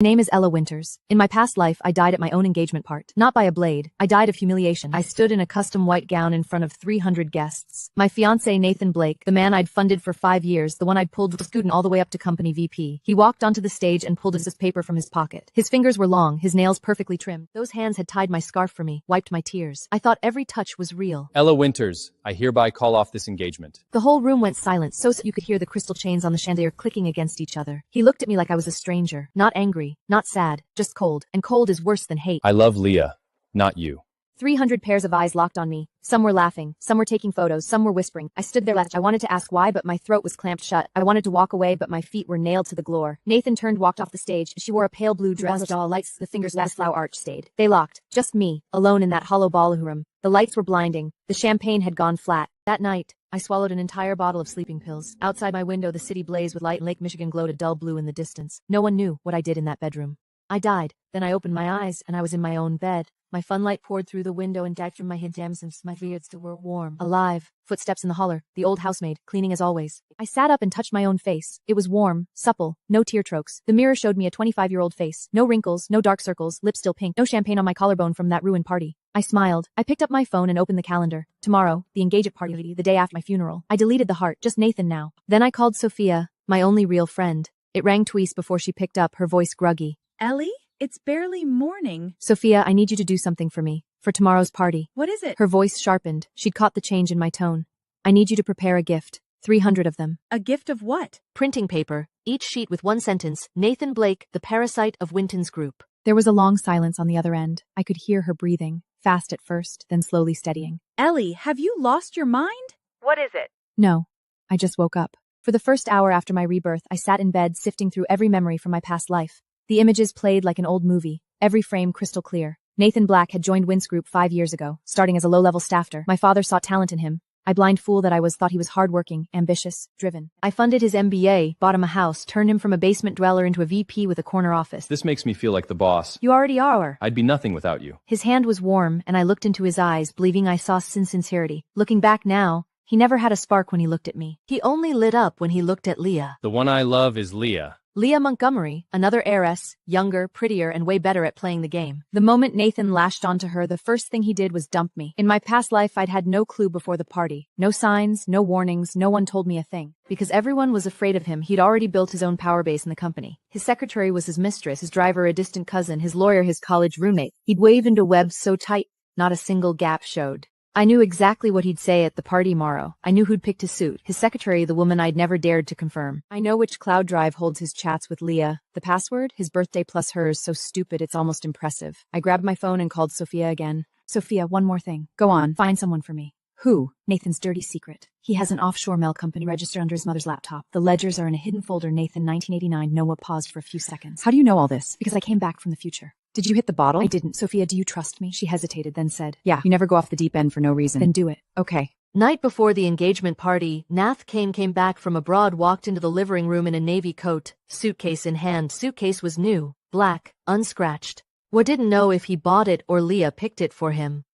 My name is Ella Winters. In my past life, I died at my own engagement part. Not by a blade. I died of humiliation. I stood in a custom white gown in front of 300 guests. My fiancé, Nathan Blake, the man I'd funded for 5 years, the one I'd pulled with Scootin all the way up to company VP. He walked onto the stage and pulled his paper from his pocket. His fingers were long, his nails perfectly trimmed. Those hands had tied my scarf for me, wiped my tears. I thought every touch was real. Ella Winters, I hereby call off this engagement. The whole room went silent, so you could hear the crystal chains on the chandelier clicking against each other. He looked at me like I was a stranger. Not angry, not sad. Just cold, and cold is worse than hate. I love Leah, not you. 300 pairs of eyes locked on me. Some were laughing, some were taking photos, some were whispering. I stood there left. I wanted to ask why, but my throat was clamped shut. I wanted to walk away, but my feet were nailed to the floor. Nathan turned, walked off the stage. She wore a pale blue dress with all lights. The fingers last flower arch stayed. They locked. Just me, alone in that hollow ballroom. The lights were blinding. The champagne had gone flat. That night, I swallowed an entire bottle of sleeping pills. Outside my window, the city blazed with light and Lake Michigan glowed a dull blue in the distance. No one knew what I did in that bedroom. I died. Then I opened my eyes, and I was in my own bed. My funlight poured through the window and dagged from my head since my beard still were warm. Alive. Footsteps in the holler. The old housemaid, cleaning as always. I sat up and touched my own face. It was warm, supple, no tear strokes. The mirror showed me a 25-year-old face. No wrinkles, no dark circles, lips still pink, no champagne on my collarbone from that ruined party. I smiled. I picked up my phone and opened the calendar. Tomorrow, the engagement party, the day after my funeral. I deleted the heart, just Nathan now. Then I called Sophia, my only real friend. It rang twice before she picked up, her voice gruggy. Ellie? It's barely morning. Sophia, I need you to do something for me. For tomorrow's party. What is it? Her voice sharpened. She'd caught the change in my tone. I need you to prepare a gift. 300 of them. A gift of what? Printing paper. Each sheet with one sentence. Nathan Blake, the parasite of Winton's group. There was a long silence on the other end. I could hear her breathing. Fast at first, then slowly steadying. Ellie, have you lost your mind? What is it? No. I just woke up. For the first hour after my rebirth, I sat in bed sifting through every memory from my past life. The images played like an old movie, every frame crystal clear. Nathan Black had joined Wint's group 5 years ago, starting as a low-level staffer. My father saw talent in him. I blind fool that I thought he was hardworking, ambitious, driven. I funded his MBA, bought him a house, turned him from a basement dweller into a VP with a corner office. This makes me feel like the boss. You already are. I'd be nothing without you. His hand was warm, and I looked into his eyes, believing I saw sincerity. Looking back now, he never had a spark when he looked at me. He only lit up when he looked at Leah. The one I love is Leah. Leah Montgomery, another heiress, younger, prettier, and way better at playing the game. The moment Nathan lashed onto her, the first thing he did was dump me. In my past life, I'd had no clue before the party. No signs, no warnings, no one told me a thing. Because everyone was afraid of him, he'd already built his own power base in the company. His secretary was his mistress, his driver a distant cousin, his lawyer his college roommate. He'd wave into webs so tight, not a single gap showed. I knew exactly what he'd say at the party tomorrow. I knew who'd picked his suit. His secretary, the woman I'd never dared to confirm. I know which cloud drive holds his chats with Leah. The password? His birthday plus hers, so stupid it's almost impressive. I grabbed my phone and called Sophia again. Sophia, one more thing. Go on, find someone for me. Who? Nathan's dirty secret. He has an offshore mail company registered under his mother's laptop. The ledgers are in a hidden folder. Nathan, 1989. Noah paused for a few seconds. How do you know all this? Because I came back from the future. Did you hit the bottle? I didn't. Sophia, do you trust me? She hesitated, then said, yeah, you never go off the deep end for no reason. Then do it. Okay. Night before the engagement party, Nath came back from abroad, walked into the living room in a navy coat, suitcase in hand. Suitcase was new, black, unscratched. We didn't know if he bought it or Leah picked it for him.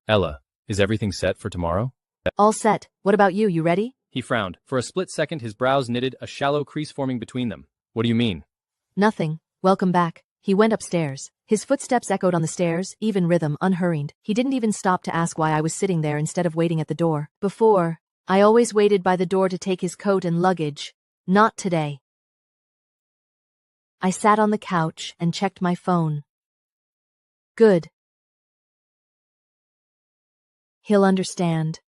Ella, is everything set for tomorrow? All set. What about you? You ready? He frowned. For a split second, his brows knitted, a shallow crease forming between them. What do you mean? Nothing. Welcome back. He went upstairs. His footsteps echoed on the stairs, even rhythm, unhurried. He didn't even stop to ask why I was sitting there instead of waiting at the door. Before, I always waited by the door to take his coat and luggage. Not today. I sat on the couch and checked my phone. Good. He'll understand.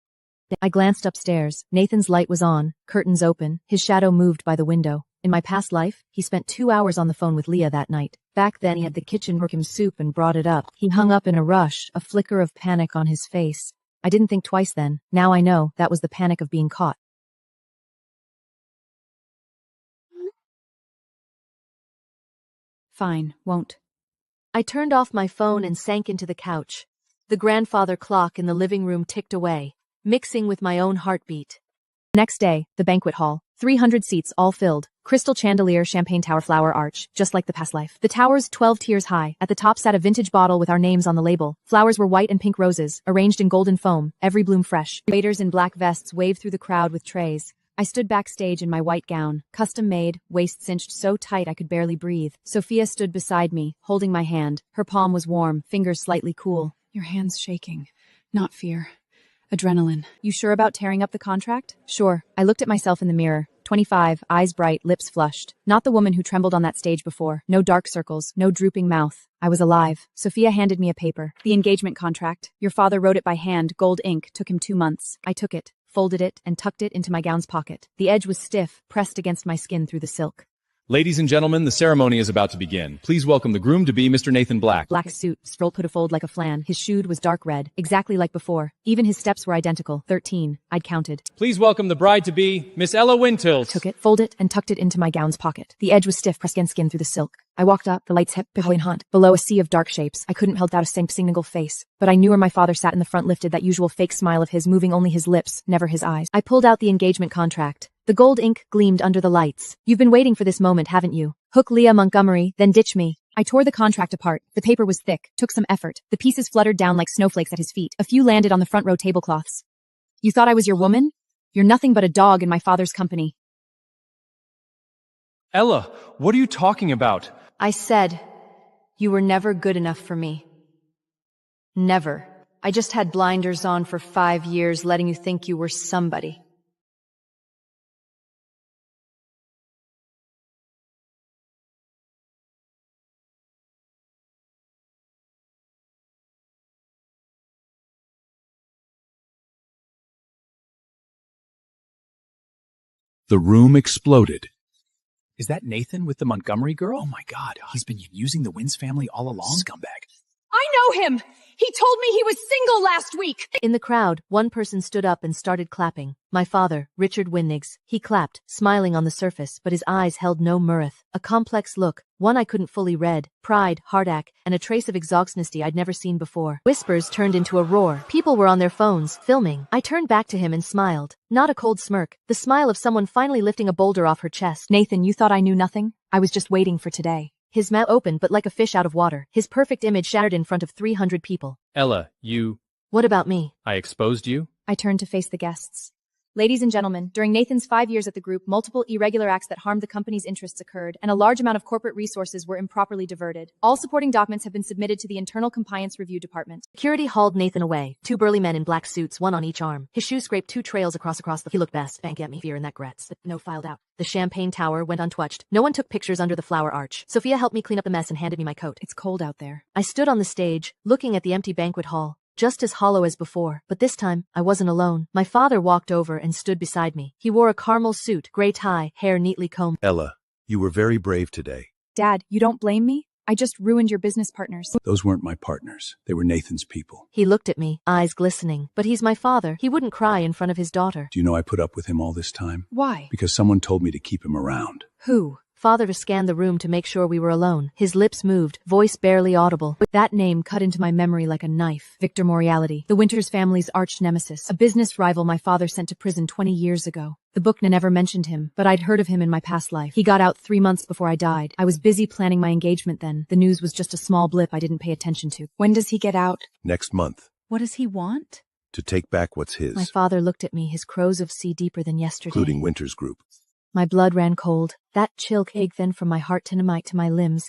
I glanced upstairs. Nathan's light was on, curtains open, his shadow moved by the window. In my past life, he spent 2 hours on the phone with Leah that night. Back then he had the kitchen cook him soup and brought it up. He hung up in a rush, a flicker of panic on his face. I didn't think twice then. Now I know that was the panic of being caught. Fine, won't. I turned off my phone and sank into the couch. The grandfather clock in the living room ticked away, mixing with my own heartbeat. Next day, the banquet hall. 300 seats, all filled. Crystal chandelier, champagne tower, flower arch, just like the past life. The tower's 12 tiers high. At the top sat a vintage bottle with our names on the label. Flowers were white and pink roses, arranged in golden foam, every bloom fresh. Waiters in black vests waved through the crowd with trays. I stood backstage in my white gown, custom made, waist cinched so tight I could barely breathe. Sophia stood beside me, holding my hand. Her palm was warm, fingers slightly cool. Your hand's shaking. Not fear. Adrenaline. You sure about tearing up the contract? Sure. I looked at myself in the mirror. 25, eyes bright, lips flushed. Not the woman who trembled on that stage before. No dark circles, no drooping mouth. I was alive. Sophia handed me a paper. The engagement contract. Your father wrote it by hand, gold ink, took him 2 months. I took it, folded it, and tucked it into my gown's pocket. The edge was stiff, pressed against my skin through the silk. Ladies and gentlemen, the ceremony is about to begin. Please welcome the groom-to-be, Mr. Nathan Black. Black suit, stroll put a fold like a flan. His shoe was dark red, exactly like before. Even his steps were identical. 13, I'd counted. Please welcome the bride-to-be, Miss Ella Wintils. Took it, folded it, and tucked it into my gown's pocket. The edge was stiff, pressed against skin through the silk. I walked up, the lights hep behind hunt. Below a sea of dark shapes, I couldn't held out a single face. But I knew where my father sat in the front lifted, that usual fake smile of his, moving only his lips, never his eyes. I pulled out the engagement contract. The gold ink gleamed under the lights. You've been waiting for this moment, haven't you? Hook Leah Montgomery, then ditch me. I tore the contract apart. The paper was thick, took some effort. The pieces fluttered down like snowflakes at his feet. A few landed on the front row tablecloths. You thought I was your woman? You're nothing but a dog in my father's company. Ella, what are you talking about? I said, you were never good enough for me. Never. I just had blinders on for 5 years, letting you think you were somebody. The room exploded. Is that Nathan with the Montgomery girl? Oh my God, he's been using the Wins family all along? Scumbag. I know him! He told me he was single last week! In the crowd, one person stood up and started clapping. My father, Richard Winnigs. He clapped, smiling on the surface, but his eyes held no mirth. A complex look, one I couldn't fully read, pride, heartache, and a trace of exhaustion I'd never seen before. Whispers turned into a roar. People were on their phones, filming. I turned back to him and smiled. Not a cold smirk, the smile of someone finally lifting a boulder off her chest. Nathan, you thought I knew nothing? I was just waiting for today. His mouth opened but like a fish out of water. His perfect image shattered in front of 300 people. Ella, you... What about me? I exposed you? I turned to face the guests. Ladies and gentlemen, during Nathan's 5 years at the group, multiple irregular acts that harmed the company's interests occurred, and a large amount of corporate resources were improperly diverted. All supporting documents have been submitted to the Internal Compliance Review Department. Security hauled Nathan away. 2 burly men in black suits, one on each arm. His shoes scraped 2 trails across the... He looked best. Bank at me, fear in that Gretz. But no filed out. The champagne tower went untouched. No one took pictures under the flower arch. Sophia helped me clean up the mess and handed me my coat. It's cold out there. I stood on the stage, looking at the empty banquet hall. Just as hollow as before, but this time, I wasn't alone. My father walked over and stood beside me. He wore a caramel suit, gray tie, hair neatly combed. Ella, you were very brave today. Dad, you don't blame me? I just ruined your business partners. Those weren't my partners. They were Nathan's people. He looked at me, eyes glistening. But he's my father. He wouldn't cry in front of his daughter. Do you know I put up with him all this time? Why? Because someone told me to keep him around. Who? Father scanned the room to make sure we were alone. His lips moved, voice barely audible. That name cut into my memory like a knife. Victor Moriarty, the Winters family's arch nemesis, a business rival my father sent to prison 20 years ago. The book never mentioned him, but I'd heard of him in my past life. He got out 3 months before I died. I was busy planning my engagement then. The news was just a small blip I didn't pay attention to. When does he get out? Next month. What does he want? To take back what's his. My father looked at me, his crows of sea deeper than yesterday. Including Winter's group. My blood ran cold. That chill cake then from my heart to my limbs.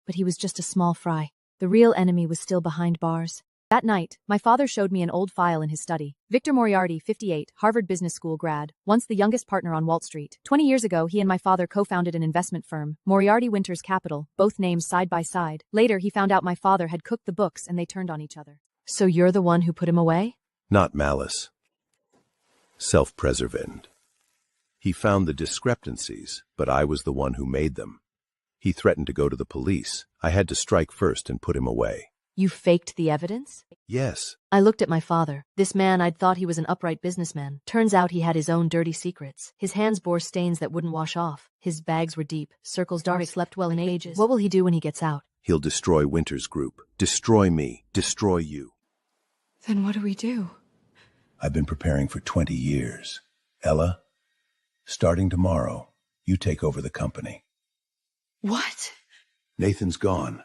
But he was just a small fry. The real enemy was still behind bars. That night, my father showed me an old file in his study. Victor Moriarty, 58, Harvard Business School grad, once the youngest partner on Wall Street. 20 years ago, he and my father co-founded an investment firm, Moriarty Winters Capital, both names side by side. Later, he found out my father had cooked the books and they turned on each other. So you're the one who put him away? Not malice. Self-preservant. He found the discrepancies, but I was the one who made them. He threatened to go to the police. I had to strike first and put him away. You faked the evidence? Yes. I looked at my father. This man I'd thought he was an upright businessman. Turns out he had his own dirty secrets. His hands bore stains that wouldn't wash off. His bags were deep, circles dark, slept well in ages. What will he do when he gets out? He'll destroy Winter's group. Destroy me. Destroy you. Then what do we do? I've been preparing for 20 years. Ella, starting tomorrow, you take over the company. What? Nathan's gone.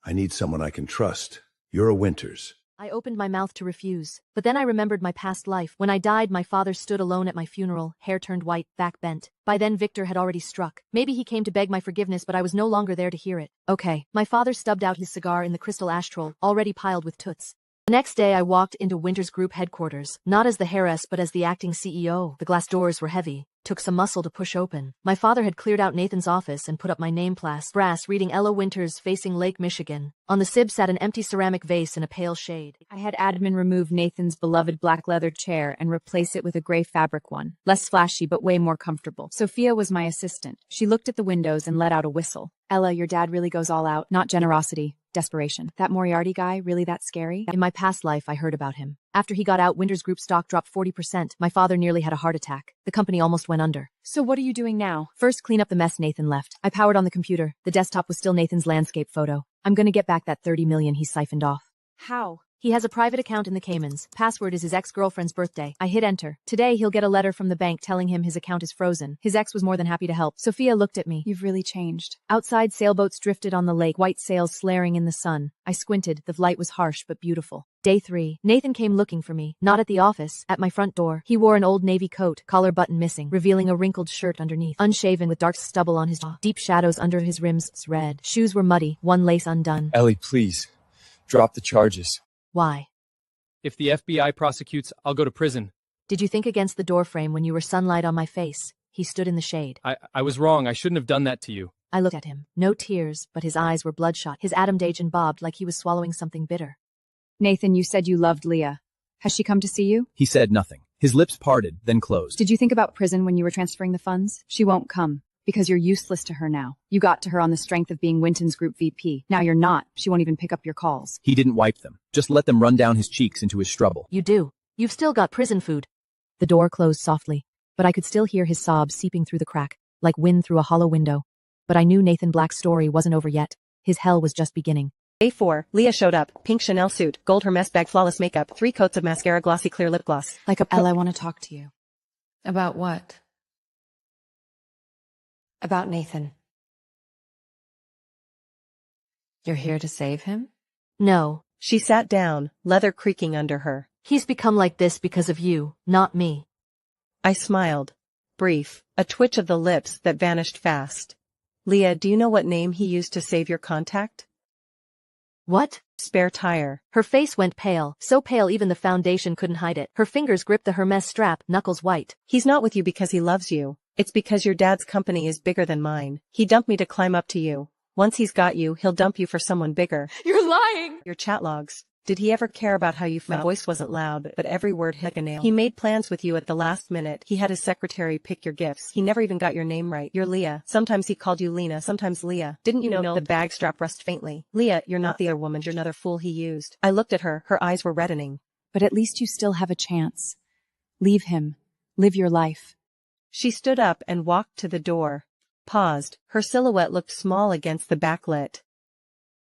I need someone I can trust. You're a Winters. I opened my mouth to refuse, but then I remembered my past life. When I died, my father stood alone at my funeral, hair turned white, back bent. By then Victor had already struck. Maybe he came to beg my forgiveness, but I was no longer there to hear it. Okay. My father stubbed out his cigar in the crystal ashtray, already piled with toots. The next day I walked into Winter's Group headquarters, not as the heiress but as the acting CEO. The glass doors were heavy. Took some muscle to push open. My father had cleared out Nathan's office and put up my name brass reading Ella Winters facing Lake Michigan. On the sib sat an empty ceramic vase in a pale shade. I had admin remove Nathan's beloved black leather chair and replace it with a gray fabric one. Less flashy but way more comfortable. Sophia was my assistant. She looked at the windows and let out a whistle. Ella, your dad really goes all out. Not generosity. Desperation. That Moriarty guy, really that scary? In my past life, I heard about him. After he got out, Winter's Group stock dropped 40%. My father nearly had a heart attack. The company almost went under. So what are you doing now? First, clean up the mess Nathan left. I powered on the computer. The desktop was still Nathan's landscape photo. I'm gonna get back that 30 million he siphoned off. How? He has a private account in the Caymans. Password is his ex-girlfriend's birthday. I hit enter. Today he'll get a letter from the bank telling him his account is frozen. His ex was more than happy to help. Sophia looked at me. You've really changed. Outside, sailboats drifted on the lake, white sails flaring in the sun. I squinted. The light was harsh but beautiful. Day 3. Nathan came looking for me. Not at the office, at my front door. He wore an old navy coat, collar button missing, revealing a wrinkled shirt underneath. Unshaven with dark stubble on his jaw. Deep shadows under his rims, red. Shoes were muddy, one lace undone. Ellie, please. Drop the charges. Why? If the FBI prosecutes, I'll go to prison. Did you think against the doorframe when you were sunlight on my face? He stood in the shade. I was wrong. I shouldn't have done that to you. I looked at him. No tears, but his eyes were bloodshot. His Adam Dajan bobbed like he was swallowing something bitter. Nathan, you said you loved Leah. Has she come to see you? He said nothing. His lips parted, then closed. Did you think about prison when you were transferring the funds? She won't come. Because you're useless to her now. You got to her on the strength of being Winton's Group VP. Now you're not. She won't even pick up your calls. He didn't wipe them. Just let them run down his cheeks into his strubble. You do. You've still got prison food. The door closed softly, but I could still hear his sobs seeping through the crack, like wind through a hollow window. But I knew Nathan Black's story wasn't over yet. His hell was just beginning. Day 4. Leah showed up. Pink Chanel suit, gold Hermes bag, flawless makeup, 3 coats of mascara, glossy clear lip gloss. Like a Elle, I want to talk to you. About what? About Nathan. You're here to save him? No. She sat down, leather creaking under her. He's become like this because of you, not me. I smiled. Brief, a twitch of the lips that vanished fast. Leah, do you know what name he used to save your contact? What? Spare tire. Her face went pale, so pale even the foundation couldn't hide it. Her fingers gripped the Hermes strap, knuckles white. He's not with you because he loves you. It's because your dad's company is bigger than mine. He dumped me to climb up to you. Once he's got you, he'll dump you for someone bigger. You're lying! Your chat logs. Did he ever care about how you felt? My voice wasn't loud, but every word hit like a nail. He made plans with you at the last minute. He had his secretary pick your gifts. He never even got your name right. You're Leah. Sometimes he called you Lena, sometimes Leah. Didn't you know the bag strap rust faintly? Leah, you're not the other woman, you're another fool he used. I looked at her, her eyes were reddening. But at least you still have a chance. Leave him. Live your life. She stood up and walked to the door. Paused. Her silhouette looked small against the backlit.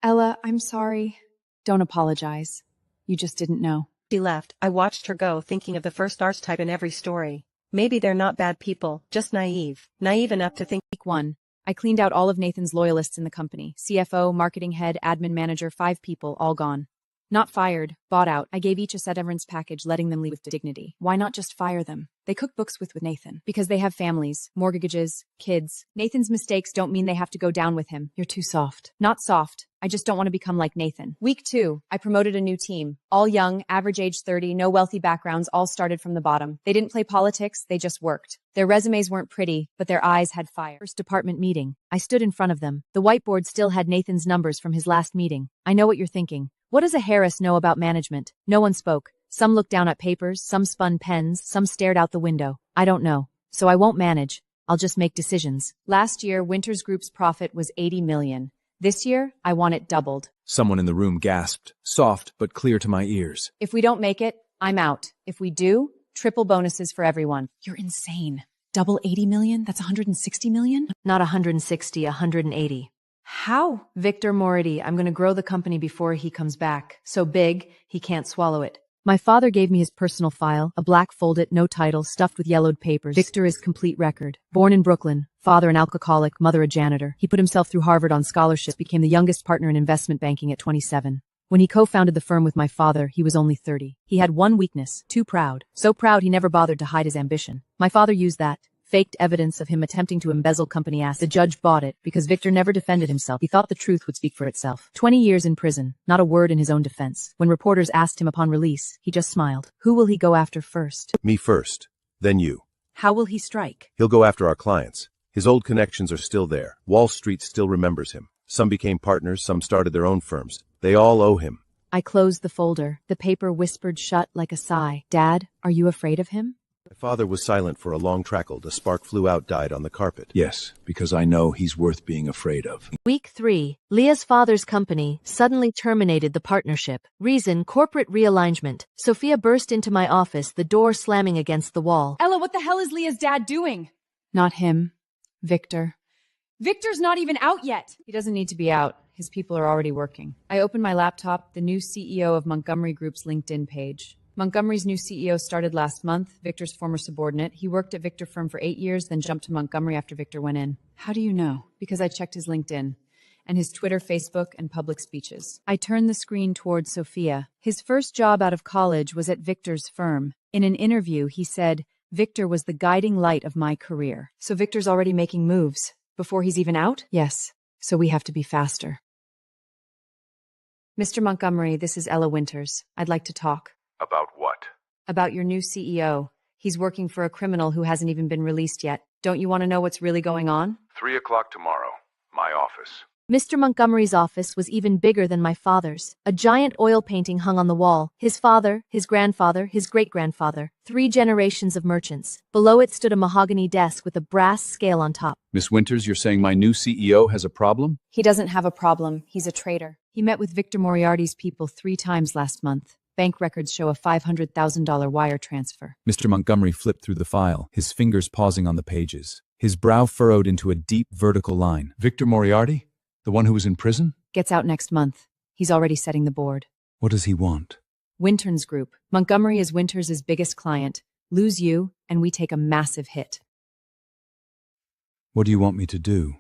Ella, I'm sorry. Don't apologize. You just didn't know. She left. I watched her go, thinking of the first archetype in every story. Maybe they're not bad people, just naive. Naive enough to think. Week 1. I cleaned out all of Nathan's loyalists in the company. CFO, marketing head, admin manager, 5 people, all gone. Not fired, bought out. I gave each a severance package, letting them leave with dignity. Why not just fire them? They cook books with Nathan. Because they have families, mortgages, kids. Nathan's mistakes don't mean they have to go down with him. You're too soft. Not soft. I just don't want to become like Nathan. Week 2, I promoted a new team. All young, average age 30, no wealthy backgrounds, all started from the bottom. They didn't play politics, they just worked. Their resumes weren't pretty, but their eyes had fire. First department meeting. I stood in front of them. The whiteboard still had Nathan's numbers from his last meeting. I know what you're thinking. What does a Harris know about management? No one spoke. Some looked down at papers, some spun pens, some stared out the window. I don't know. So I won't manage. I'll just make decisions. Last year, Winters Group's profit was 80 million. This year, I want it doubled. Someone in the room gasped, soft but clear to my ears. If we don't make it, I'm out. If we do, triple bonuses for everyone. You're insane. Double 80 million? That's 160 million? Not 160, 180. How? Victor Mority, I'm going to grow the company before he comes back. So big, he can't swallow it. My father gave me his personal file, a black folded, no title, stuffed with yellowed papers. Victor is complete record. Born in Brooklyn, father an alcoholic, mother a janitor. He put himself through Harvard on scholarship, became the youngest partner in investment banking at 27. When he co-founded the firm with my father, he was only 30. He had one weakness, too proud. So proud he never bothered to hide his ambition. My father used that. Faked evidence of him attempting to embezzle company assets. The judge bought it because Victor never defended himself. He thought the truth would speak for itself. 20 years in prison, not a word in his own defense. When reporters asked him upon release, he just smiled. Who will he go after first? Me first, then you. How will he strike? He'll go after our clients. His old connections are still there. Wall Street still remembers him. Some became partners, some started their own firms. They all owe him. I closed the folder. The paper whispered shut like a sigh. Dad, are you afraid of him? My father was silent for a long trackled. A spark flew out, died on the carpet. Yes, because I know he's worth being afraid of. Week 3. Leah's father's company suddenly terminated the partnership. Reason, corporate realignment. Sophia burst into my office, the door slamming against the wall. Ella, what the hell is Leah's dad doing? Not him. Victor. Victor's not even out yet. He doesn't need to be out. His people are already working. I opened my laptop, the new CEO of Montgomery Group's LinkedIn page. Montgomery's new CEO started last month, Victor's former subordinate. He worked at Victor firm for 8 years, then jumped to Montgomery after Victor went in. How do you know? Because I checked his LinkedIn and his Twitter, Facebook, and public speeches. I turned the screen towards Sophia. His first job out of college was at Victor's firm. In an interview, he said, Victor was the guiding light of my career. So Victor's already making moves before he's even out? Yes. So we have to be faster. Mr. Montgomery, this is Ella Winters. I'd like to talk. About what? About your new CEO. He's working for a criminal who hasn't even been released yet. Don't you want to know what's really going on? 3 o'clock tomorrow. My office. Mr. Montgomery's office was even bigger than my father's. A giant oil painting hung on the wall. His father, his grandfather, his great-grandfather. 3 generations of merchants. Below it stood a mahogany desk with a brass scale on top. Miss Winters, you're saying my new CEO has a problem? He doesn't have a problem. He's a traitor. He met with Victor Moriarty's people 3 times last month. Bank records show a $500,000 wire transfer. Mr. Montgomery flipped through the file, his fingers pausing on the pages. His brow furrowed into a deep vertical line. Victor Moriarty? The one who was in prison? Gets out next month. He's already setting the board. What does he want? Winters Group. Montgomery is Winters' biggest client. Lose you, and we take a massive hit. What do you want me to do?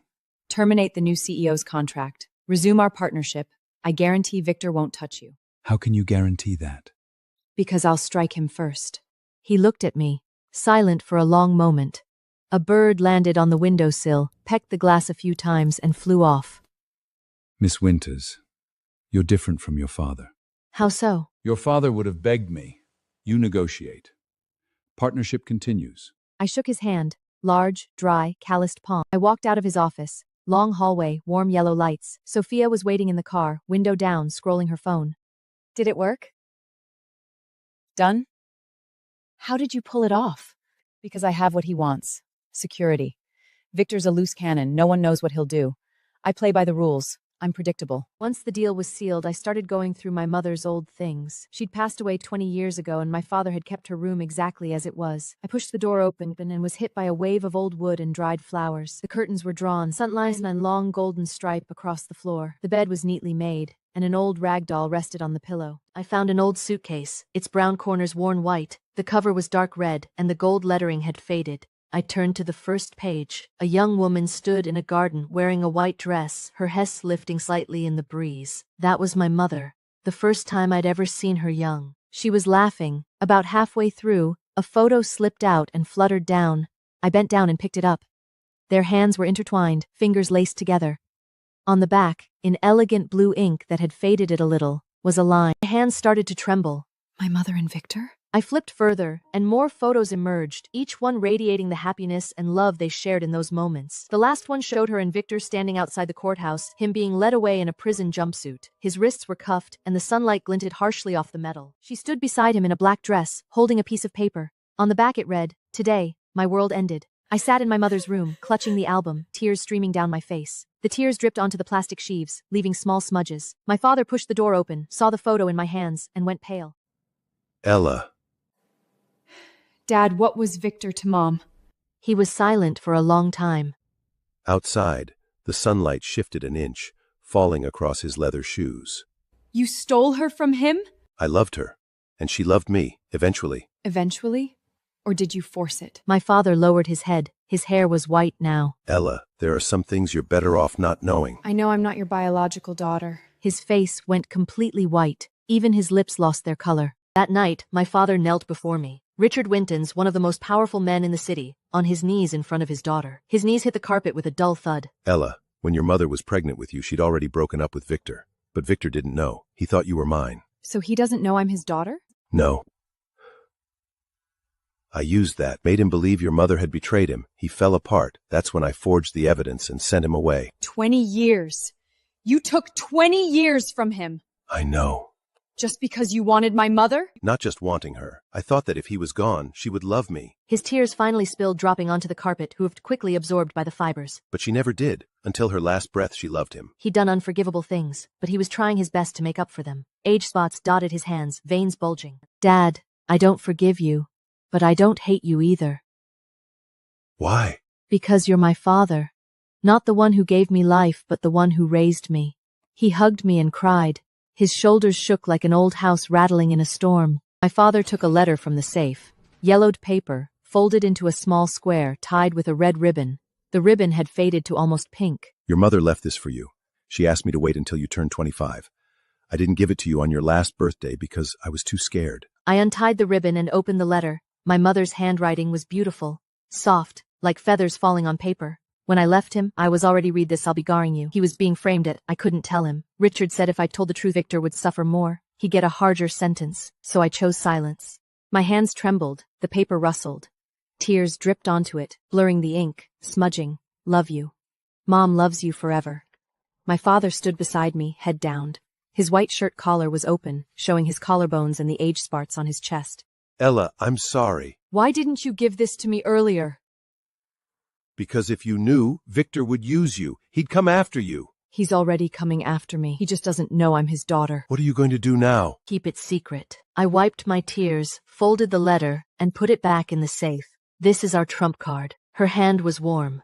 Terminate the new CEO's contract. Resume our partnership. I guarantee Victor won't touch you. How can you guarantee that? Because I'll strike him first. He looked at me, silent for a long moment. A bird landed on the windowsill, pecked the glass a few times, and flew off. Miss Winters, you're different from your father. How so? Your father would have begged me. You negotiate. Partnership continues. I shook his hand, large, dry, calloused palm. I walked out of his office. Long hallway, warm yellow lights. Sophia was waiting in the car, window down, scrolling her phone. Did it work? Done? How did you pull it off? Because I have what he wants. Security. Victor's a loose cannon. No one knows what he'll do. I play by the rules. I'm predictable. Once the deal was sealed, I started going through my mother's old things. She'd passed away 20 years ago, and my father had kept her room exactly as it was. I pushed the door open and was hit by a wave of old wood and dried flowers. The curtains were drawn, sunlight and a long golden stripe across the floor. The bed was neatly made, and an old rag doll rested on the pillow. I found an old suitcase, its brown corners worn white. The cover was dark red, and the gold lettering had faded. I turned to the first page. A young woman stood in a garden wearing a white dress, her hess lifting slightly in the breeze. That was my mother, the first time I'd ever seen her young. She was laughing. About halfway through, a photo slipped out and fluttered down. I bent down and picked it up. Their hands were intertwined, fingers laced together. On the back, in elegant blue ink that had faded it a little, was a line. My hands started to tremble. My mother and Victor? I flipped further, and more photos emerged, each one radiating the happiness and love they shared in those moments. The last one showed her and Victor standing outside the courthouse, him being led away in a prison jumpsuit. His wrists were cuffed, and the sunlight glinted harshly off the metal. She stood beside him in a black dress, holding a piece of paper. On the back it read, "Today, my world ended." I sat in my mother's room, clutching the album, tears streaming down my face. The tears dripped onto the plastic sheaves, leaving small smudges. My father pushed the door open, saw the photo in my hands, and went pale. Ella. Dad, what was Victor to Mom? He was silent for a long time. Outside, the sunlight shifted an inch, falling across his leather shoes. You stole her from him? I loved her, and she loved me, eventually. Eventually? Or did you force it? My father lowered his head. His hair was white now. Ella, there are some things you're better off not knowing. I know I'm not your biological daughter. His face went completely white. Even his lips lost their color. That night, my father knelt before me. Richard Wintons, one of the most powerful men in the city, on his knees in front of his daughter. His knees hit the carpet with a dull thud. Ella, when your mother was pregnant with you, she'd already broken up with Victor. But Victor didn't know. He thought you were mine. So he doesn't know I'm his daughter? No. I used that, made him believe your mother had betrayed him. He fell apart. That's when I forged the evidence and sent him away. 20 years. You took 20 years from him. I know. Just because you wanted my mother? Not just wanting her. I thought that if he was gone, she would love me. His tears finally spilled, dropping onto the carpet, hooved quickly absorbed by the fibers. But she never did. Until her last breath, she loved him. He'd done unforgivable things, but he was trying his best to make up for them. Age spots dotted his hands, veins bulging. Dad, I don't forgive you, but I don't hate you either. Why? Because you're my father. Not the one who gave me life, but the one who raised me. He hugged me and cried. His shoulders shook like an old house rattling in a storm. My father took a letter from the safe. Yellowed paper, folded into a small square, tied with a red ribbon. The ribbon had faded to almost pink. Your mother left this for you. She asked me to wait until you turned 25. I didn't give it to you on your last birthday because I was too scared. I untied the ribbon and opened the letter. My mother's handwriting was beautiful, soft, like feathers falling on paper. When I left him, I was already read this, I'll be garring you. He was being framed I couldn't tell him. Richard said if I told the truth, Victor would suffer more. He'd get a harsher sentence, so I chose silence. My hands trembled, the paper rustled. Tears dripped onto it, blurring the ink, smudging. Love you. Mom loves you forever. My father stood beside me, head downed. His white shirt collar was open, showing his collarbones and the age spots on his chest. Ella, I'm sorry. Why didn't you give this to me earlier? Because if you knew, Victor would use you. He'd come after you. He's already coming after me. He just doesn't know I'm his daughter. What are you going to do now? Keep it secret. I wiped my tears, folded the letter, and put it back in the safe. This is our trump card. Her hand was warm.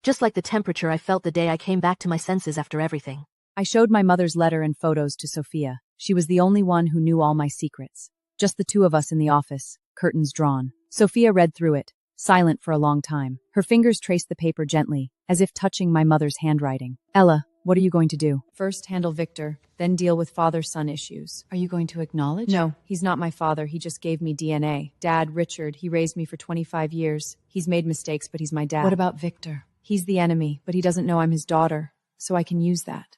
Just like the temperature I felt the day I came back to my senses after everything. I showed my mother's letter and photos to Sophia. She was the only one who knew all my secrets. Just the two of us in the office, curtains drawn. Sophia read through it, silent for a long time. Her fingers traced the paper gently, as if touching my mother's handwriting. Ella, what are you going to do? First handle Victor, then deal with father-son issues. Are you going to acknowledge? No, he's not my father. He just gave me DNA. Dad, Richard, he raised me for 25 years. He's made mistakes, but he's my dad. What about Victor? He's the enemy, but he doesn't know I'm his daughter, so I can use that.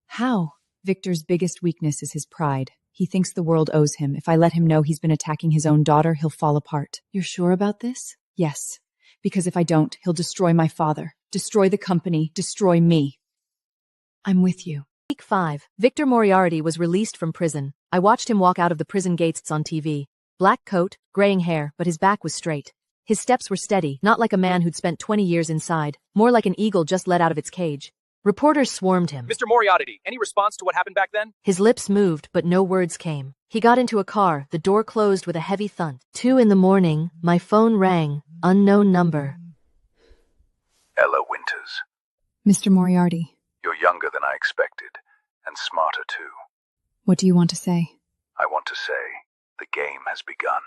How? Victor's biggest weakness is his pride. He thinks the world owes him. If I let him know he's been attacking his own daughter, he'll fall apart. You're sure about this? Yes, because if I don't, he'll destroy my father, destroy the company, destroy me. I'm with you. Week 5. Victor Moriarty was released from prison. I watched him walk out of the prison gates on TV. Black coat, graying hair, but his back was straight. His steps were steady, not like a man who'd spent 20 years inside, more like an eagle just let out of its cage. Reporters swarmed him. Mr. Moriarty, any response to what happened back then? His lips moved, but no words came. He got into a car, the door closed with a heavy thud. 2 a.m, my phone rang, unknown number. Ella Winters. Mr. Moriarty. You're younger than I expected, and smarter too. What do you want to say? I want to say, the game has begun.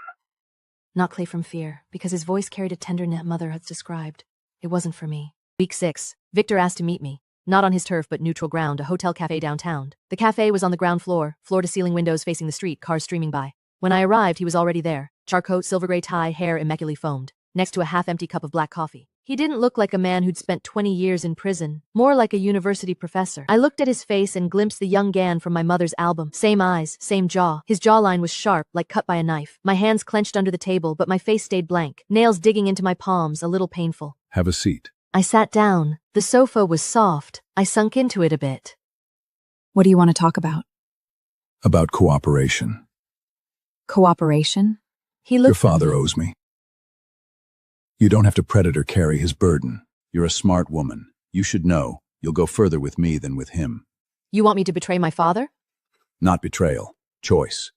Not Clay from Fear, because his voice carried a tenderness mother has described. It wasn't for me. Week 6. Victor asked to meet me. Not on his turf but neutral ground, a hotel cafe downtown. The cafe was on the ground floor, floor-to-ceiling windows facing the street, cars streaming by. When I arrived, he was already there. Charcoat, silver-gray tie, hair immaculately foamed. Next to a half-empty cup of black coffee. He didn't look like a man who'd spent 20 years in prison, more like a university professor. I looked at his face and glimpsed the young Gan from my mother's album. Same eyes, same jaw. His jawline was sharp, like cut by a knife. My hands clenched under the table, but my face stayed blank, nails digging into my palms, a little painful. Have a seat. I sat down. The sofa was soft. I sunk into it a bit. What do you want to talk about? About cooperation. Cooperation? He looked. Your father owes me. You don't have to predator carry his burden. You're a smart woman. You should know. You'll go further with me than with him. You want me to betray my father? Not betrayal. Choice.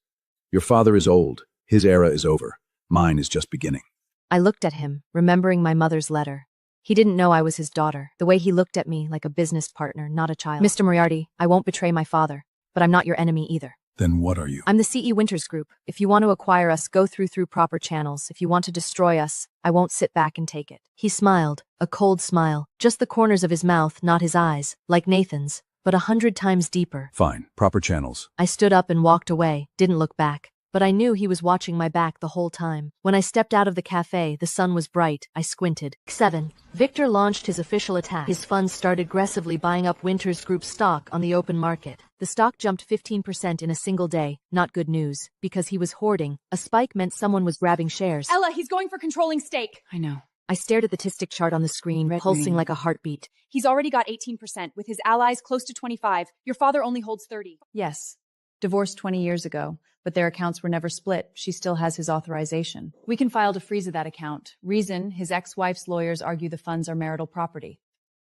Your father is old. His era is over. Mine is just beginning. I looked at him, remembering my mother's letter. He didn't know I was his daughter, the way he looked at me like a business partner, not a child. Mr. Moriarty, I won't betray my father, but I'm not your enemy either. Then what are you? I'm the C.E. Winters Group. If you want to acquire us, go through proper channels. If you want to destroy us, I won't sit back and take it. He smiled, a cold smile, just the corners of his mouth, not his eyes, like Nathan's, but 100 times deeper. Fine. Proper channels. I stood up and walked away, didn't look back. But I knew he was watching my back the whole time. When I stepped out of the cafe, the sun was bright. I squinted. 7. Victor launched his official attack. His funds started aggressively buying up Winters Group's stock on the open market. The stock jumped 15% in a single day. Not good news, because he was hoarding. A spike meant someone was grabbing shares. Ella, he's going for controlling stake. I know. I stared at the statistic chart on the screen, pulsing like a heartbeat. He's already got 18%, with his allies close to 25. Your father only holds 30. Yes. Divorced 20 years ago, but their accounts were never split. She still has his authorization. We can file to freeze that account. Reason, his ex-wife's lawyers argue the funds are marital property.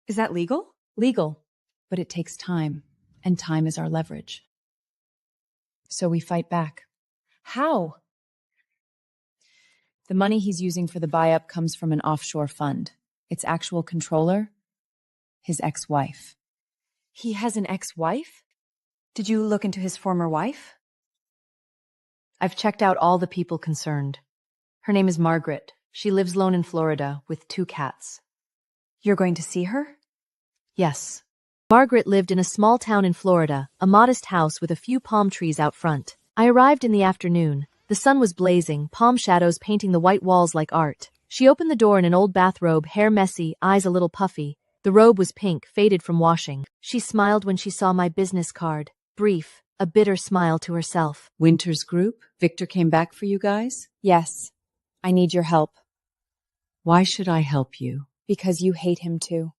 Is that legal? Legal, but it takes time, and time is our leverage. So we fight back. How? The money he's using for the buy-up comes from an offshore fund. Its actual controller, his ex-wife. He has an ex-wife? Did you look into his former wife? I've checked out all the people concerned. Her name is Margaret. She lives alone in Florida with 2 cats. You're going to see her? Yes. Margaret lived in a small town in Florida, a modest house with a few palm trees out front. I arrived in the afternoon. The sun was blazing, palm shadows painting the white walls like art. She opened the door in an old bathrobe, hair messy, eyes a little puffy. The robe was pink, faded from washing. She smiled when she saw my business card. Brief, a bitter smile to herself. Winters Group? Victor came back for you guys? Yes. I need your help. Why should I help you? Because you hate him too.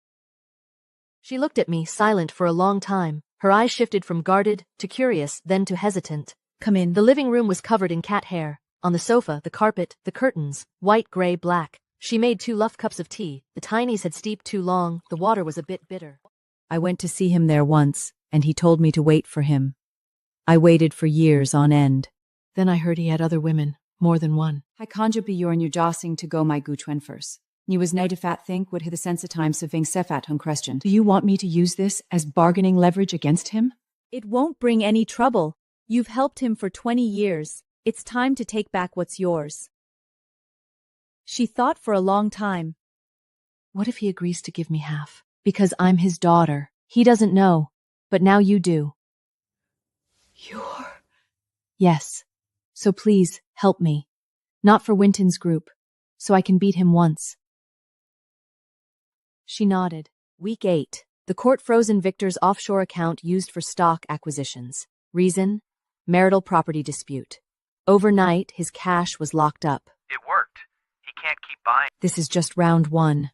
She looked at me, silent for a long time. Her eyes shifted from guarded to curious, then to hesitant. Come in. The living room was covered in cat hair. On the sofa, the carpet, the curtains, white, gray, black. She made 2 luff cups of tea. The tinies had steeped too long. The water was a bit bitter. I went to see him there once, and he told me to wait for him. I waited for years on end. Then I heard he had other women, more than one. I conjure bjorn you jossing to go my gutwenfers. Ni was nej fat think would hit the sense of time saving sefat hun question. Do you want me to use this as bargaining leverage against him? It won't bring any trouble. You've helped him for 20 years. It's time to take back what's yours. She thought for a long time. What if he agrees to give me half? Because I'm his daughter. He doesn't know. But now you do. You're... Yes. So please, help me. Not for Winton's group. So I can beat him once. She nodded. Week 8. The court frozen Victor's offshore account used for stock acquisitions. Reason? Marital property dispute. Overnight, his cash was locked up. It worked. He can't keep buying. This is just round 1.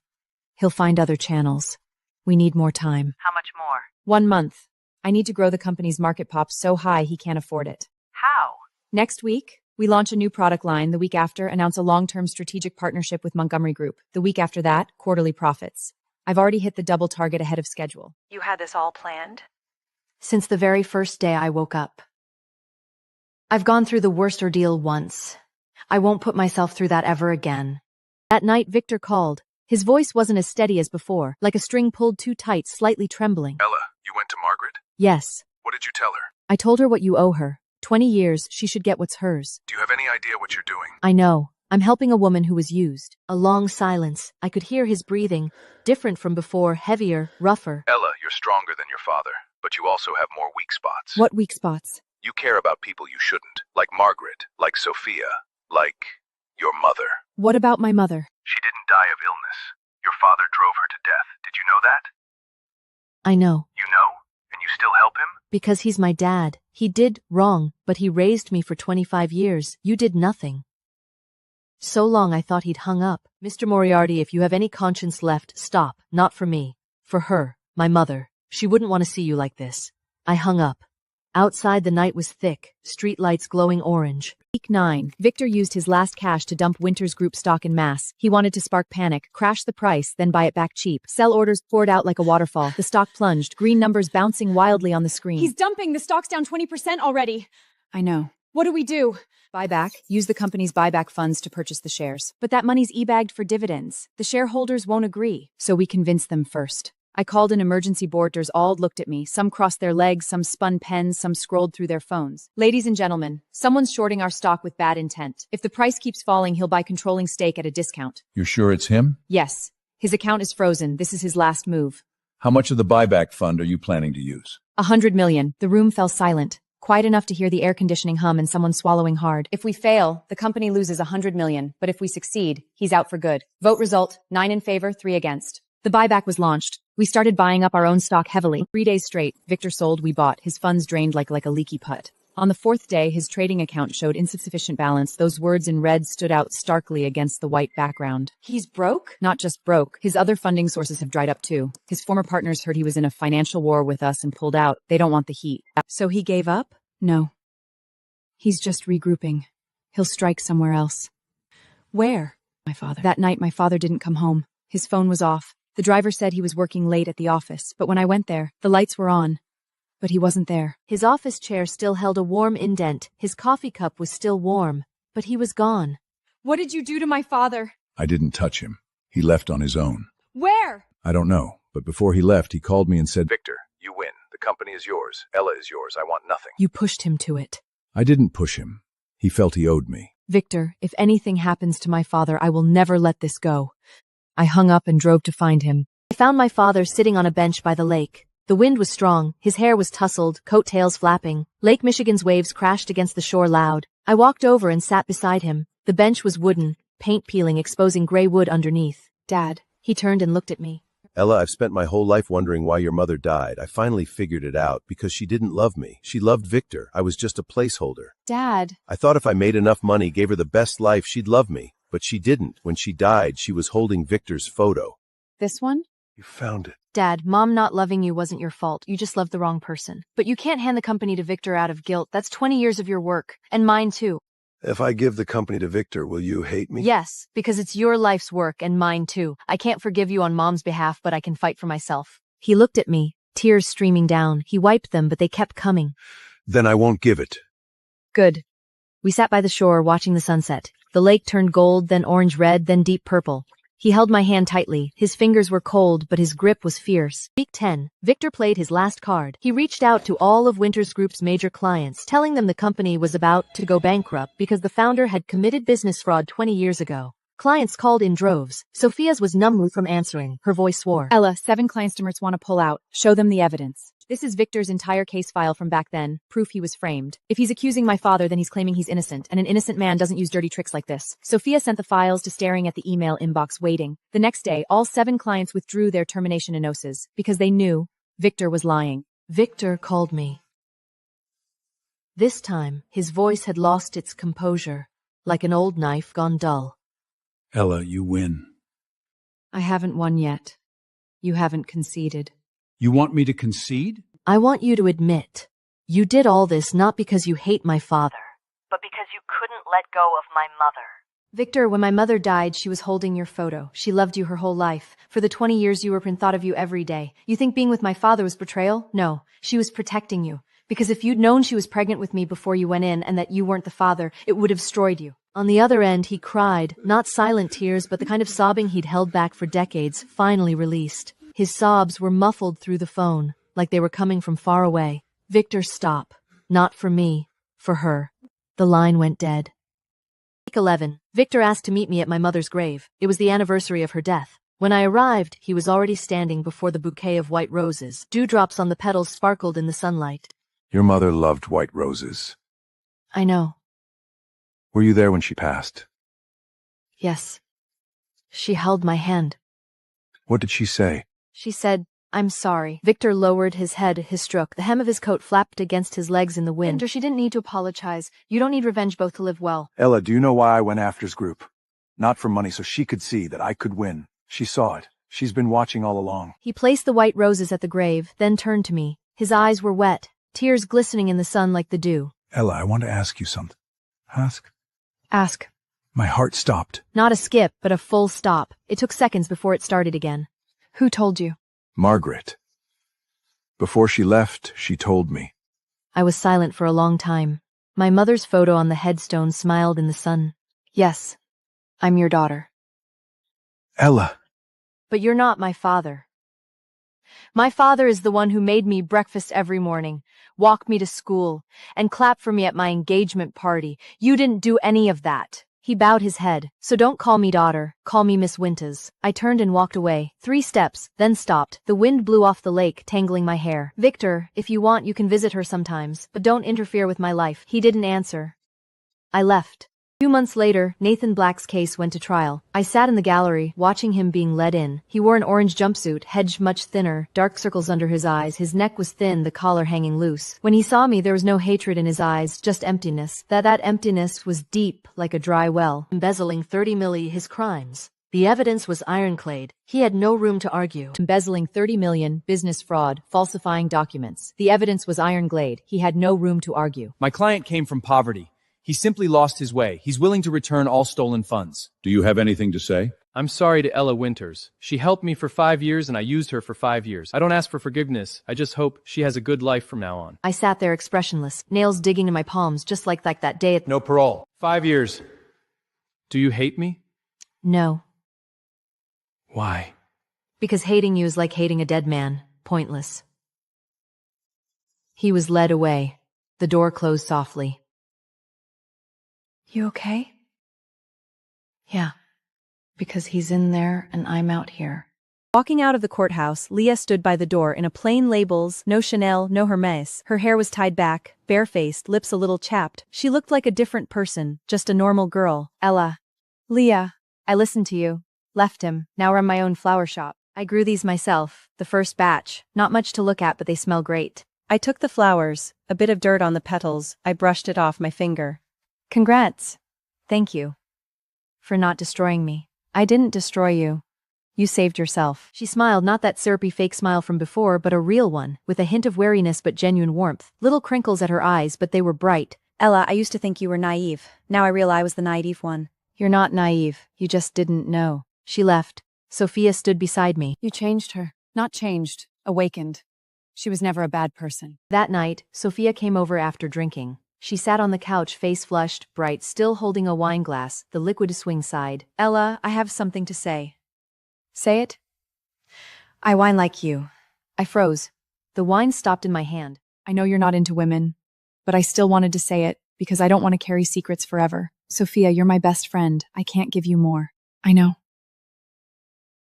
He'll find other channels. We need more time. How much more? 1 month. I need to grow the company's market pop so high he can't afford it. How? Next week, we launch a new product line. The week after, announce a long-term strategic partnership with Montgomery Group. The week after that, quarterly profits. I've already hit the double target ahead of schedule. You had this all planned? Since the very first day I woke up. I've gone through the worst ordeal once. I won't put myself through that ever again. That night, Victor called. His voice wasn't as steady as before, like a string pulled too tight, slightly trembling. Ella, you went to Margaret? Yes. What did you tell her? I told her what you owe her. 20 years, she should get what's hers. Do you have any idea what you're doing? I know. I'm helping a woman who was used. A long silence. I could hear his breathing. Different from before, heavier, rougher. Ella, you're stronger than your father, but you also have more weak spots. What weak spots? You care about people you shouldn't, like Margaret, like Sophia, like your mother. What about my mother? She didn't die of illness. Your father drove her to death. Did you know that? I know. You know? And you still help him? Because he's my dad. He did wrong, but he raised me for 25 years. You did nothing. So long I thought he'd hung up. Mr. Moriarty, if you have any conscience left, stop. Not for me. For her, my mother. She wouldn't want to see you like this. I hung up. Outside the night was thick, streetlights glowing orange. Week 9. Victor used his last cash to dump Winters Group stock en masse. He wanted to spark panic, crash the price, then buy it back cheap. Sell orders poured out like a waterfall. The stock plunged, green numbers bouncing wildly on the screen. He's dumping. The stock's down 20% already. I know. What do we do? Buyback. Use the company's buyback funds to purchase the shares. But that money's e-bagged for dividends. The shareholders won't agree. So we convince them first. I called an emergency boarders. All looked at me. Some crossed their legs, some spun pens, some scrolled through their phones. Ladies and gentlemen, someone's shorting our stock with bad intent. If the price keeps falling, he'll buy controlling stake at a discount. You're sure it's him? Yes. His account is frozen. This is his last move. How much of the buyback fund are you planning to use? 100 million. The room fell silent, quiet enough to hear the air conditioning hum and someone swallowing hard. If we fail, the company loses 100 million, but if we succeed, he's out for good. Vote result, 9 in favor, 3 against. The buyback was launched. We started buying up our own stock heavily. 3 days straight, Victor sold, we bought. His funds drained like a leaky putt. On the 4th day, his trading account showed insufficient balance. Those words in red stood out starkly against the white background. He's broke? Not just broke. His other funding sources have dried up too. His former partners heard he was in a financial war with us and pulled out. They don't want the heat. So he gave up? No. He's just regrouping. He'll strike somewhere else. Where? My father. That night, my father didn't come home. His phone was off. The driver said he was working late at the office, but when I went there, the lights were on. But he wasn't there. His office chair still held a warm indent. His coffee cup was still warm, but he was gone. What did you do to my father? I didn't touch him. He left on his own. Where? I don't know, but before he left, he called me and said, Victor, you win. The company is yours. Ella is yours. I want nothing. You pushed him to it. I didn't push him. He felt he owed me. Victor, if anything happens to my father, I will never let this go. I hung up and drove to find him. I found my father sitting on a bench by the lake. The wind was strong, his hair was tousled, coattails flapping. Lake Michigan's waves crashed against the shore loud. I walked over and sat beside him. The bench was wooden, paint peeling, exposing gray wood underneath. Dad. He turned and looked at me. Ella, I've spent my whole life wondering why your mother died. I finally figured it out because she didn't love me. She loved Victor. I was just a placeholder. Dad. I thought if I made enough money, gave her the best life, she'd love me. But she didn't. When she died, she was holding Victor's photo. This one? You found it. Dad, Mom not loving you wasn't your fault. You just loved the wrong person. But you can't hand the company to Victor out of guilt. That's 20 years of your work. And mine too. If I give the company to Victor, will you hate me? Yes, because it's your life's work and mine too. I can't forgive you on Mom's behalf, but I can fight for myself. He looked at me, tears streaming down. He wiped them, but they kept coming. Then I won't give it. Good. We sat by the shore watching the sunset. The lake turned gold, then orange-red, then deep purple. He held my hand tightly. His fingers were cold, but his grip was fierce. Week 10. Victor played his last card. He reached out to all of Winters Group's major clients, telling them the company was about to go bankrupt because the founder had committed business fraud 20 years ago. Clients called in droves. Sophia's was numb from answering. Her voice swore. Ella, 7 customers want to pull out. Show them the evidence. This is Victor's entire case file from back then, proof he was framed. If he's accusing my father, then he's claiming he's innocent, and an innocent man doesn't use dirty tricks like this. Sophia sent the files to staring at the email inbox waiting. The next day, all 7 clients withdrew their termination annonces because they knew Victor was lying. Victor called me. This time, his voice had lost its composure, like an old knife gone dull. Ella, you win. I haven't won yet. You haven't conceded. You want me to concede? I want you to admit, you did all this not because you hate my father, but because you couldn't let go of my mother. Victor, when my mother died, she was holding your photo. She loved you her whole life. For the 20 years you were in, thought of you every day. You think being with my father was betrayal? No, she was protecting you. Because if you'd known she was pregnant with me before you went in and that you weren't the father, it would have destroyed you. On the other end, he cried, not silent tears, but the kind of sobbing he'd held back for decades, finally released. His sobs were muffled through the phone, like they were coming from far away. Victor, stop. Not for me. For her. The line went dead. Week 11. Victor asked to meet me at my mother's grave. It was the anniversary of her death. When I arrived, he was already standing before the bouquet of white roses. Dewdrops on the petals sparkled in the sunlight. Your mother loved white roses. I know. Were you there when she passed? Yes. She held my hand. What did she say? She said, I'm sorry. Victor lowered his head, his stroke. The hem of his coat flapped against his legs in the wind. She didn't need to apologize. You don't need revenge both to live well. Ella, do you know why I went after his group? Not for money, so she could see that I could win. She saw it. She's been watching all along. He placed the white roses at the grave, then turned to me. His eyes were wet, tears glistening in the sun like the dew. Ella, I want to ask you something. Ask? Ask. My heart stopped. Not a skip, but a full stop. It took seconds before it started again. Who told you? Margaret. Before she left, she told me. I was silent for a long time. My mother's photo on the headstone smiled in the sun. Yes, I'm your daughter. Ella. But you're not my father. My father is the one who made me breakfast every morning, walk me to school, and clap for me at my engagement party. You didn't do any of that. He bowed his head. So don't call me daughter, call me Miss Winters. I turned and walked away. 3 steps, then stopped. The wind blew off the lake, tangling my hair. Victor, if you want you can visit her sometimes, but don't interfere with my life. He didn't answer. I left. 2 months later, Nathan Black's case went to trial. I sat in the gallery, watching him being led in. He wore an orange jumpsuit, hedged much thinner, dark circles under his eyes, his neck was thin, the collar hanging loose. When he saw me there was no hatred in his eyes, just emptiness. That emptiness was deep, like a dry well. Embezzling 30 million, his crimes. The evidence was ironclad. He had no room to argue. Embezzling 30 million, business fraud, falsifying documents. The evidence was ironclad. He had no room to argue. My client came from poverty. He simply lost his way. He's willing to return all stolen funds. Do you have anything to say? I'm sorry to Ella Winters. She helped me for 5 years and I used her for 5 years. I don't ask for forgiveness. I just hope she has a good life from now on. I sat there expressionless, nails digging in my palms just like that day at— No parole. 5 years. Do you hate me? No. Why? Because hating you is like hating a dead man. Pointless. He was led away. The door closed softly. You okay? Yeah. Because he's in there and I'm out here. Walking out of the courthouse, Leah stood by the door in a plain labels, no Chanel, no Hermes. Her hair was tied back, barefaced, lips a little chapped. She looked like a different person, just a normal girl. Ella. Leah. I listened to you. Left him. Now run my own flower shop. I grew these myself, the first batch. Not much to look at but they smell great. I took the flowers, a bit of dirt on the petals, I brushed it off my finger. Congrats. Thank you. For not destroying me. I didn't destroy you. You saved yourself. She smiled, not that syrupy fake smile from before, but a real one, with a hint of wariness but genuine warmth. Little crinkles at her eyes, but they were bright. Ella, I used to think you were naive. Now I realize I was the naive one. You're not naive. You just didn't know. She left. Sophia stood beside me. You changed her. Not changed. Awakened. She was never a bad person. That night, Sophia came over after drinking. She sat on the couch, face flushed, bright, still holding a wine glass, the liquid swing side. Ella, I have something to say. Say it. I whine like you. I froze. The wine stopped in my hand. I know you're not into women, but I still wanted to say it because I don't want to carry secrets forever. Sophia, you're my best friend. I can't give you more. I know.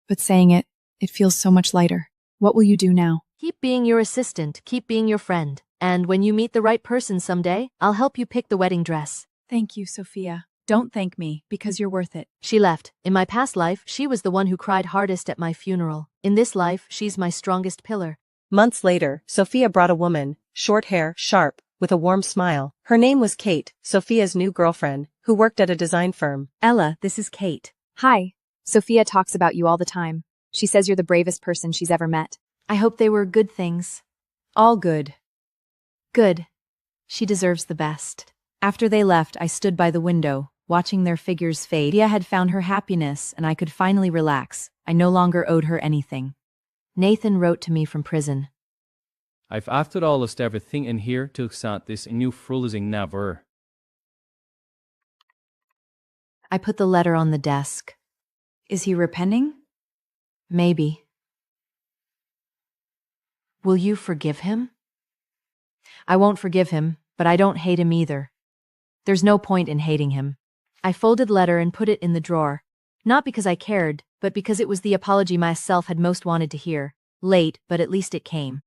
But saying it, it feels so much lighter. What will you do now? Keep being your assistant, keep being your friend. And when you meet the right person someday, I'll help you pick the wedding dress. Thank you, Sophia. Don't thank me, because you're worth it. She left. In my past life, she was the one who cried hardest at my funeral. In this life, she's my strongest pillar. Months later, Sophia brought a woman, short hair, sharp, with a warm smile. Her name was Kate, Sophia's new girlfriend, who worked at a design firm. Ella, this is Kate. Hi. Sophia talks about you all the time. She says you're the bravest person she's ever met. I hope they were good things. All good. Good. She deserves the best. After they left, I stood by the window, watching their figures fade. Leah had found her happiness, and I could finally relax. I no longer owed her anything. Nathan wrote to me from prison. I've after all lost everything in here to accept this new frulzing never. I put the letter on the desk. Is he repenting? Maybe. Will you forgive him? I won't forgive him, but I don't hate him either. There's no point in hating him. I folded the letter and put it in the drawer. Not because I cared, but because it was the apology myself had most wanted to hear. Late, but at least it came.